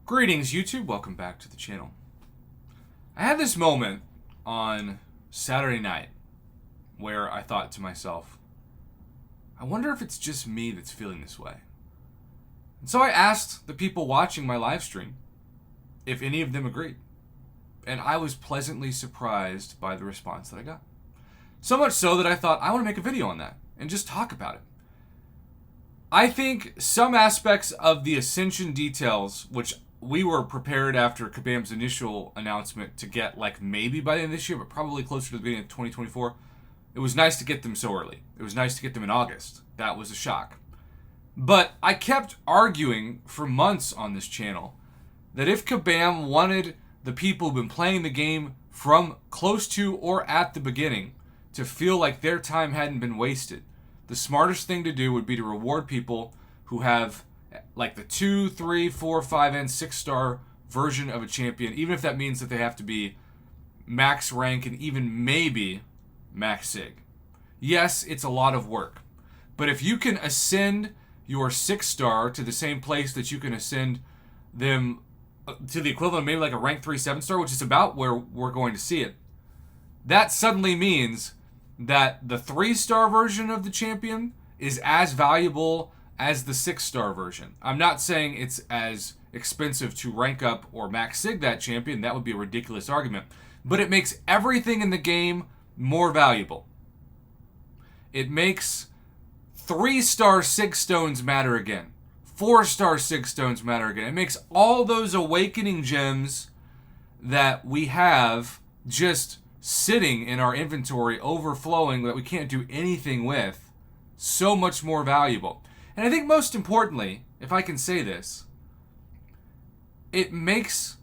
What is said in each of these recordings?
Greetings, YouTube. Welcome back to the channel. I had this moment on Saturday night where I thought to myself, I wonder if it's just me that's feeling this way. And so I asked the people watching my live stream if any of them agreed. And I was pleasantly surprised by the response that I got. So much so that I thought, I want to make a video on that and just talk about it. I think some aspects of the Ascension details, which we were prepared after Kabam's initial announcement to get like maybe by the end of this year, but probably closer to the beginning of 2024. It was nice to get them so early. It was nice to get them in August. That was a shock. But I kept arguing for months on this channel that if Kabam wanted the people who've been playing the game from close to or at the beginning to feel like their time hadn't been wasted, the smartest thing to do would be to reward people who have like the 2, 3, 4, 5, and 6 star version of a champion, even if that means that they have to be max rank and even maybe max sig. Yes, it's a lot of work, but if you can ascend your 6 star to the same place that you can ascend them to the equivalent of maybe like a rank 3, 7 star, which is about where we're going to see it, that suddenly means that the 3 star version of the champion is as valuable as the 6 star version. I'm not saying it's as expensive to rank up or max sig that champion. That would be a ridiculous argument. But it makes everything in the game more valuable. It makes 3 star 6 stones matter again. 4 star 6 stones matter again. It makes all those awakening gems that we have just sitting in our inventory, overflowing, that we can't do anything with, so much more valuable. And I think most importantly, if I can say this, it makes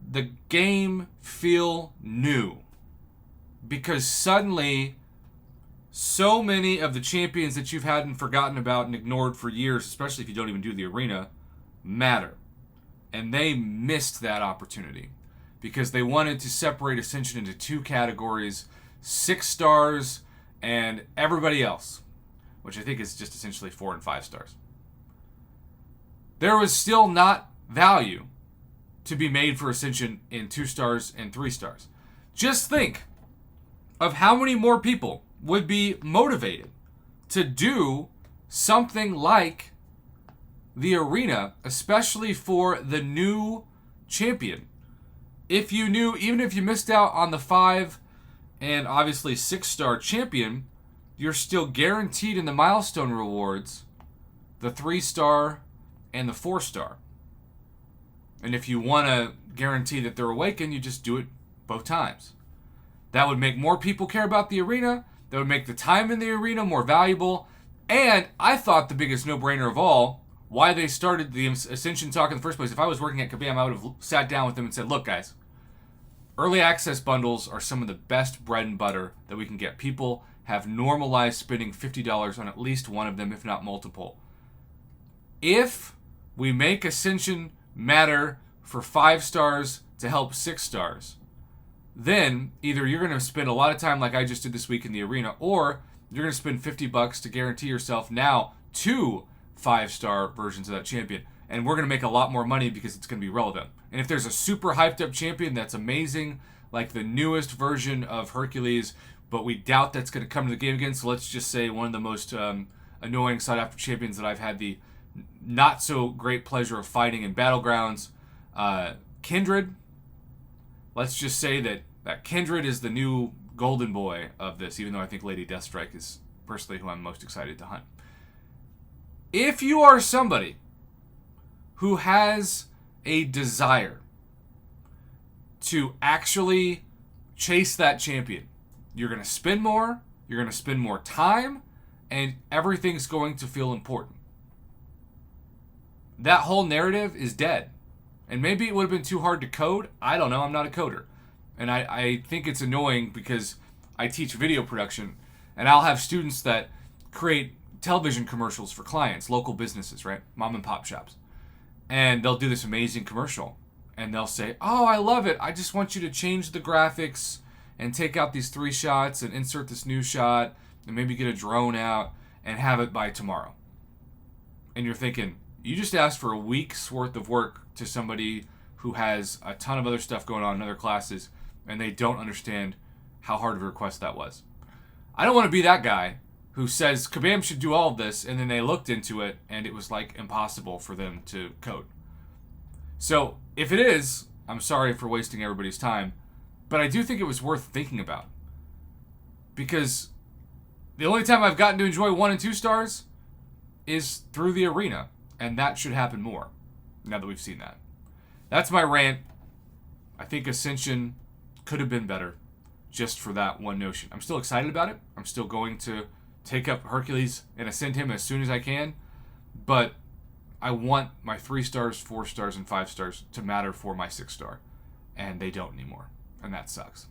the game feel new. Because suddenly, so many of the champions that you've had and forgotten about and ignored for years, especially if you don't even do the arena, matter. And they missed that opportunity because they wanted to separate Ascension into 2 categories, 6 stars and everybody else, which I think is just essentially 4 and 5 stars. There was still not value to be made for Ascension in 2 stars and 3 stars. Just think of how many more people would be motivated to do something like the arena, especially for the new champion. If you knew, even if you missed out on the 5 and obviously 6 star champion, you're still guaranteed in the milestone rewards the 3 star and the 4 star. And if you want to guarantee that they're awakened, you just do it both times. That would make more people care about the arena. That would make the time in the arena more valuable. And I thought the biggest no-brainer of all, why they started the Ascension talk in the first place, if I was working at Kabam, I would have sat down with them and said, look guys, early access bundles are some of the best bread and butter that we can get. People have normalized spending $50 on at least one of them, if not multiple. If we make Ascension matter for 5 stars to help 6 stars, then either you're going to spend a lot of time like I just did this week in the arena, or you're going to spend $50 to guarantee yourself now 2 5-star versions of that champion. And we're going to make a lot more money because it's going to be relevant. And if there's a super hyped up champion that's amazing, like the newest version of Hercules, but we doubt that's going to come to the game again, so let's just say one of the most annoying sought-after champions that I've had the not-so-great pleasure of fighting in Battlegrounds, Kindred. Let's just say that Kindred is the new golden boy of this, even though I think Lady Deathstrike is personally who I'm most excited to hunt. If you are somebody who has a desire to actually chase that champion, you're going to spend more, you're going to spend more time, and everything's going to feel important. That whole narrative is dead. And maybe it would have been too hard to code. I don't know. I'm not a coder. And I think it's annoying because I teach video production, and I'll have students that create television commercials for clients, local businesses, right? Mom and pop shops. And they'll do this amazing commercial. And they'll say, oh, I love it. I just want you to change the graphics and take out these 3 shots and insert this new shot and maybe get a drone out and have it by tomorrow. And you're thinking, You just asked for a week's worth of work to somebody who has a ton of other stuff going on in other classes, and they don't understand how hard of a request that was. I don't want to be that guy who says Kabam should do all of this, and then they looked into it, and it was like impossible for them to code. So if it is, I'm sorry for wasting everybody's time, but I do think it was worth thinking about. Because the only time I've gotten to enjoy 1 and 2 stars is through the arena, and that should happen more, now that we've seen that. That's my rant. I think Ascension could have been better just for that one notion. I'm still excited about it. I'm still going to take up Hercules and ascend him as soon as I can, but I want my 3 stars, 4 stars, and 5 stars to matter for my 6 star, and they don't anymore, and that sucks.